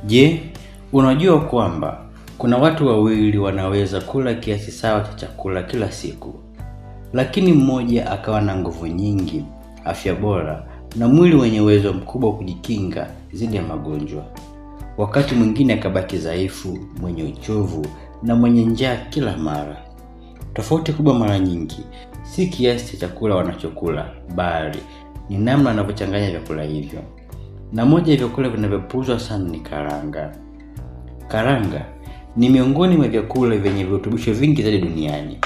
Je, unajua kwamba kuna watu wawili wanaweza kula kiasi sawa cha chakula kila siku, lakini mmoja akawa na nguvu nyingi, afya bora na mwili wenye uwezo mkubwa kujikinga dhidi ya magonjwa, wakati mwingine akabaki dhaifu, mwenye uchovu na mwenye njaa kila mara? Tofauti kubwa mara nyingi si kiasi cha chakula wanachokula, bali ni namna wanavyochanganya vyakula hivyo. Na moja ya vyakula vinavyopuuzwa sana ni karanga. Karanga ni miongoni mwa vyakula vyenye virutubisho vingi zaidi duniani.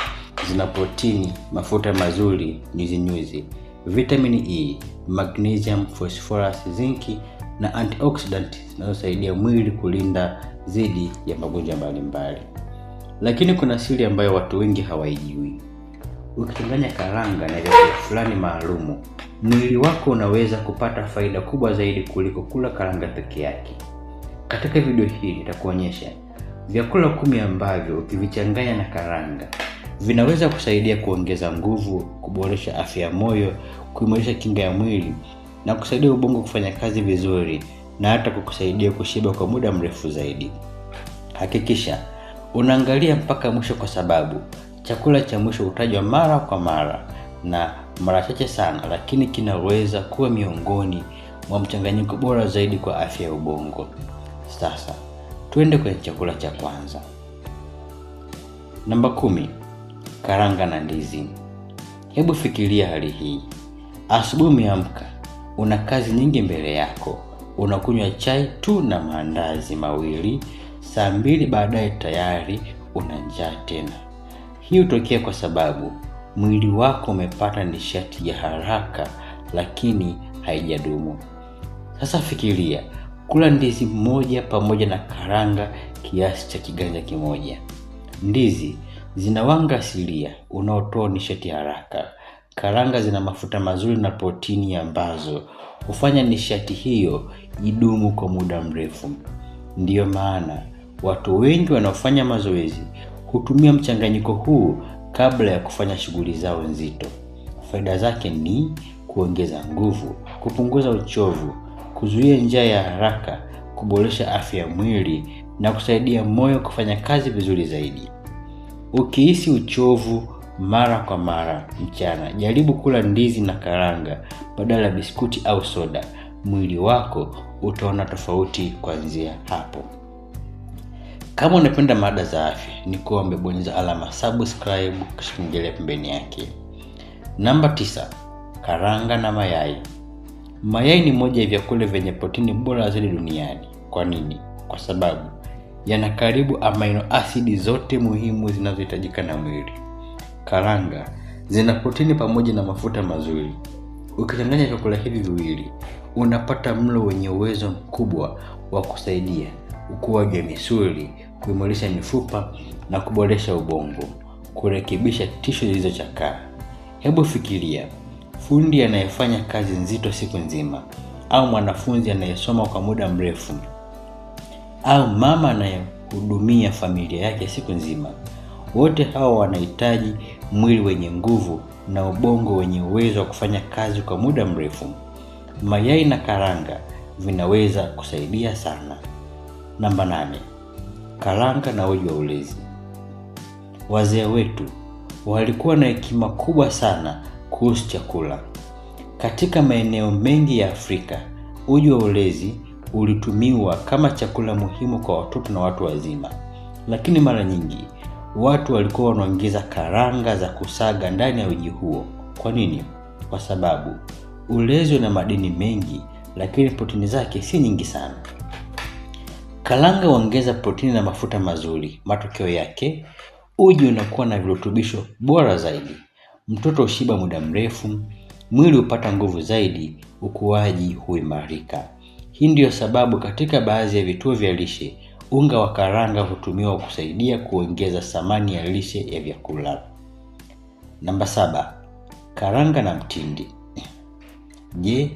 Zina protini, mafuta mazuri, nyuzi-nyuzi, vitamini E, magnesium, phosphorus, zinki na antioxidant zinazosaidia mwili kulinda dhidi ya magonjwa mbalimbali. Lakini kuna siri ambayo watu wengi hawaijui. Ukichanganya karanga na vyakula fulani maalumu, mwili wako unaweza kupata faida kubwa zaidi kuliko kula karanga peke yake. Katika video hii nitakuonyesha vyakula 10 ambavyo ukivichanganya na karanga vinaweza kusaidia kuongeza nguvu, kuboresha afya ya moyo, kuimarisha kinga ya mwili na kusaidia ubongo kufanya kazi vizuri, na hata kukusaidia kushiba kwa muda mrefu zaidi. Hakikisha unaangalia mpaka mwisho, kwa sababu chakula cha mwisho hutajwa mara kwa mara na mara chache sana, lakini kinaweza kuwa miongoni mwa mchanganyiko bora zaidi kwa afya ya ubongo. Sasa tuende kwenye chakula cha kwanza. Namba 10, karanga na ndizi. Hebu fikiria hali hii. Asubuhi umeamka, una kazi nyingi mbele yako, unakunywa chai tu na maandazi mawili, saa 2 baadaye tayari una njaa tena. Hii hutokea kwa sababu mwili wako umepata nishati ya haraka, lakini haijadumu. Sasa fikiria kula ndizi moja pamoja na karanga kiasi cha kiganja kimoja. Ndizi zina wanga asilia unaotoa nishati haraka. Karanga zina mafuta mazuri na protini ambazo hufanya nishati hiyo idumu kwa muda mrefu. Ndiyo maana watu wengi wanaofanya mazoezi hutumia mchanganyiko huu kabla ya kufanya shughuli zao nzito. Faida zake ni kuongeza nguvu, kupunguza uchovu, kuzuia njaa ya haraka, kuboresha afya ya mwili na kusaidia moyo kufanya kazi vizuri zaidi. Ukihisi uchovu mara kwa mara mchana, jaribu kula ndizi na karanga badala ya biskuti au soda. Mwili wako utaona tofauti kuanzia hapo. Kama unapenda mada za afya, nikuombe bonyeza alama subscribe kisha kengele pembeni yake. Namba 9, karanga na mayai. Mayai ni moja ya vyakula vyenye protini bora zaidi duniani. Kwa nini? Kwa sababu yana karibu amino acid zote muhimu zinazohitajika na mwili. Karanga zina protini pamoja na mafuta mazuri. Ukichanganya vyakula hivi viwili, unapata mlo wenye uwezo mkubwa wa kusaidia ukuaji wa misuli, kuimarisha mifupa na kuboresha ubongo, kurekebisha tishu zilizochakaa. Hebu fikiria fundi anayefanya kazi nzito siku nzima, au mwanafunzi anayesoma kwa muda mrefu, au mama anayehudumia familia yake siku nzima. Wote hao wanahitaji mwili wenye nguvu na ubongo wenye uwezo wa kufanya kazi kwa muda mrefu. Mayai na karanga vinaweza kusaidia sana. Namba 8, karanga na uji wa ulezi. Wazee wetu walikuwa na hekima kubwa sana kuhusu chakula. Katika maeneo mengi ya Afrika, uji wa ulezi ulitumiwa kama chakula muhimu kwa watoto na watu wazima. Lakini mara nyingi watu walikuwa wanaongeza karanga za kusaga ndani ya uji huo. Kwa nini? Kwa sababu ulezi una madini mengi, lakini protini zake si nyingi sana. Karanga huongeza protini na mafuta mazuri. Matokeo yake, uji unakuwa na virutubisho bora zaidi. Mtoto hushiba muda mrefu, mwili hupata nguvu zaidi, ukuaji huimarika. Hii ndiyo sababu katika baadhi ya vituo vya lishe, unga wa karanga hutumiwa kusaidia kuongeza thamani ya lishe ya vyakula. Namba 7, karanga na mtindi. Je,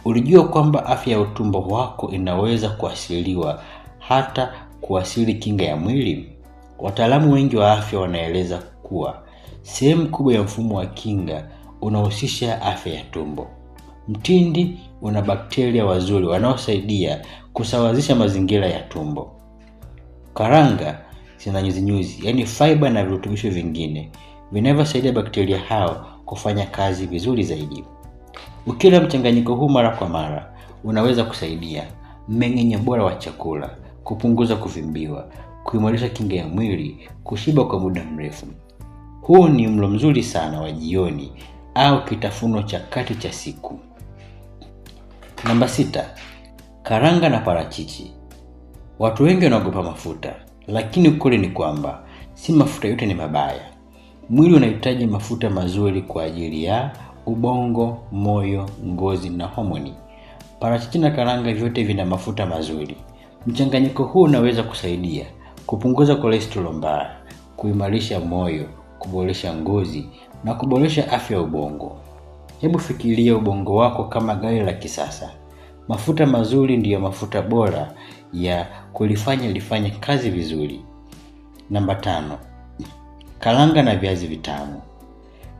ulijua kwamba afya ya utumbo wako inaweza kuathiriwa hata kuathiri kinga ya mwili? Wataalamu wengi wa afya wanaeleza kuwa sehemu kubwa ya mfumo wa kinga unahusisha afya ya tumbo. Mtindi una bakteria wazuri wanaosaidia kusawazisha mazingira ya tumbo. Karanga zina nyuzi, yani fiber na virutubisho vingine vinavyosaidia bakteria hao kufanya kazi vizuri zaidi. Ukila mchanganyiko huu mara kwa mara, unaweza kusaidia mmeng'enyo bora wa chakula, kupunguza kuvimbiwa, kuimarisha kinga ya mwili, kushiba kwa muda mrefu. Huu ni mlo mzuri sana wa jioni au kitafuno cha kati cha siku. Namba 6, karanga na parachichi. Watu wengi wanaogopa mafuta, lakini ukweli ni kwamba si mafuta yote ni mabaya. Mwili unahitaji mafuta mazuri kwa ajili ya ubongo, moyo, ngozi na homoni. Parachichi na karanga vyote vina mafuta mazuri. Mchanganyiko huu unaweza kusaidia kupunguza cholesterol mbaya, kuimarisha moyo, kuboresha ngozi na kuboresha afya ya ubongo. Hebu fikiria ubongo wako kama gari la kisasa. Mafuta mazuri ndiyo mafuta bora ya kulifanya lifanye kazi vizuri. Namba 5, karanga na viazi vitamu.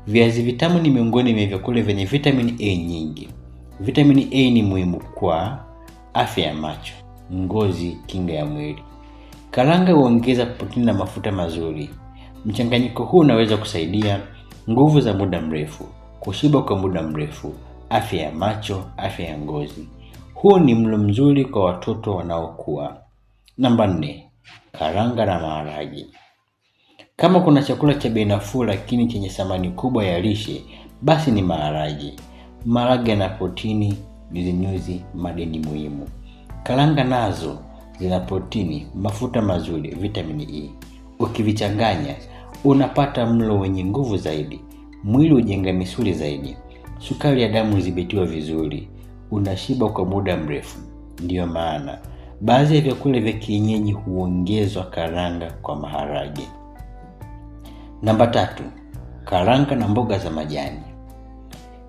Viazi vitamu ni miongoni mwa vyakula vyenye vitamin A nyingi. Vitamin A ni muhimu kwa afya ya macho, ngozi, kinga ya mwili. Karanga huongeza protini na mafuta mazuri. Mchanganyiko huu unaweza kusaidia nguvu za muda mrefu, kushiba kwa muda mrefu, afya ya macho, afya ya ngozi. Huu ni mlo mzuri kwa watoto wanaokua. Namba 4, karanga na maharage. Kama kuna chakula cha bei nafuu lakini chenye thamani kubwa ya lishe, basi ni maharage. Maharage yana protini, nyuzi, madini muhimu. Karanga nazo zina protini, mafuta mazuri, vitamini E. Ukivichanganya, unapata mlo wenye nguvu zaidi. Mwili hujenga misuli zaidi. Sukari ya damu hudhibitiwa vizuri. Unashiba kwa muda mrefu. Ndiyo maana baadhi ya vyakula vya kienyeji huongezwa karanga kwa maharage. Namba 3, karanga na mboga za majani.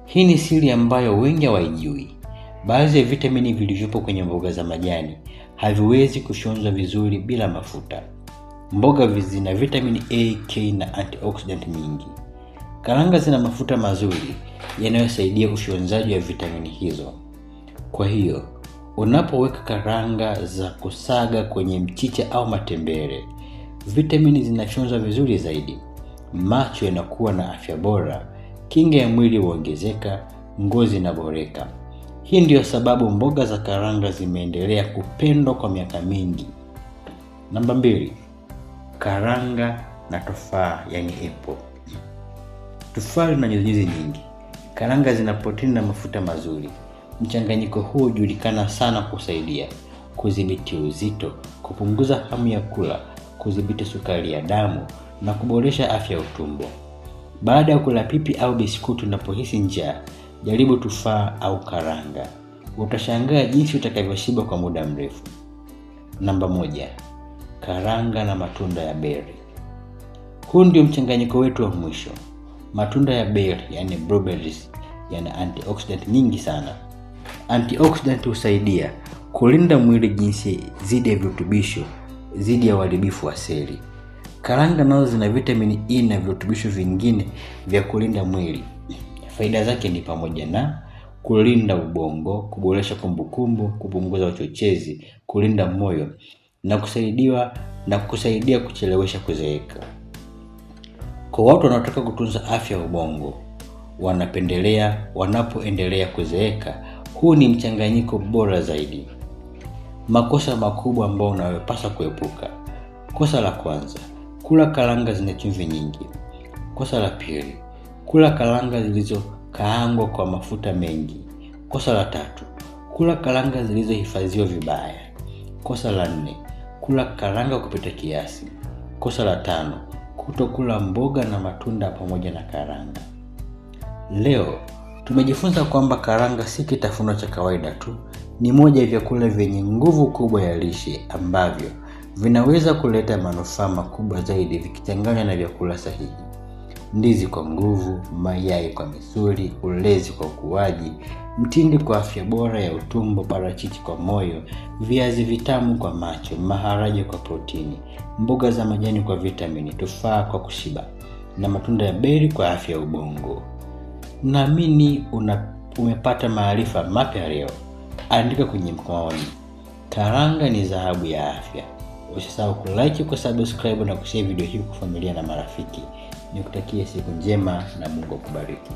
Hii ni siri ambayo wengi hawaijui. Baadhi ya vitamini vilivyopo kwenye mboga za majani haviwezi kufyonzwa vizuri bila mafuta. Mboga zina vitamini A, K na antioxidant nyingi. Karanga zina mafuta mazuri yanayosaidia ufyonzaji wa vitamini hizo. Kwa hiyo, unapoweka karanga za kusaga kwenye mchicha au matembele, vitamini zinafyonzwa vizuri zaidi. Macho yanakuwa na afya bora, kinga ya mwili huongezeka, ngozi inaboreka. Hii ndiyo sababu mboga za karanga zimeendelea kupendwa kwa miaka mingi. Namba 2, karanga na tofaa, yani apple. Tofaa lina nyuzi nyingi. Karanga zina protini na mafuta mazuri. Mchanganyiko huu hujulikana sana kusaidia kudhibiti uzito, kupunguza hamu ya kula, kudhibiti sukari ya damu na kuboresha afya ya utumbo. Baada ya kula pipi au biskuti unapohisi njaa, jaribu tufaa au karanga. Utashangaa jinsi utakavyoshiba kwa muda mrefu. Namba 1, karanga na matunda ya berry. Huu ndio mchanganyiko wetu wa mwisho. Matunda ya berry, yani blueberries, yana antioxidant nyingi sana. Antioxidant husaidia kulinda mwili jinsi dhidi ya virutubisho, dhidi ya uharibifu wa seli. Karanga nazo zina vitamini E na virutubisho vingine vya kulinda mwili. Faida zake ni pamoja na kulinda ubongo, kuboresha kumbukumbu, kupunguza uchochezi, kulinda moyo na kusaidia kuchelewesha kuzeeka. Kwa watu wanaotaka kutunza afya ya ubongo, wanapoendelea kuzeeka, huu ni mchanganyiko bora zaidi. Makosa makubwa ambayo unayopaswa kuepuka. Kosa la kwanza, kula karanga zenye chumvi nyingi. Kosa la pili, kula karanga zilizokaangwa kwa mafuta mengi. Kosa la 3, kula karanga zilizohifadhiwa vibaya. Kosa la 4, kula karanga kupita kiasi. Kosa la 5, kutokula mboga na matunda pamoja na karanga. Leo tumejifunza kwamba karanga si kitafuno cha kawaida tu, ni moja ya vyakula vyenye nguvu kubwa ya lishe ambavyo vinaweza kuleta manufaa makubwa zaidi vikichanganywa na vyakula sahihi. Ndizi kwa nguvu, mayai kwa misuli, ulezi kwa ukuaji, mtindi kwa afya bora ya utumbo, parachichi kwa moyo, viazi vitamu kwa macho, maharage kwa protini, mboga za majani kwa vitamini, tufaa kwa kushiba, na matunda ya berry kwa afya ya ubongo. Naamini umepata maarifa mapya leo? Andika kwenye maoni. Karanga ni dhahabu ya afya. Usisahau kulike, kusubscribe na kushare video hii kwa familia na marafiki. Nikutakie siku njema na Mungu akubariki.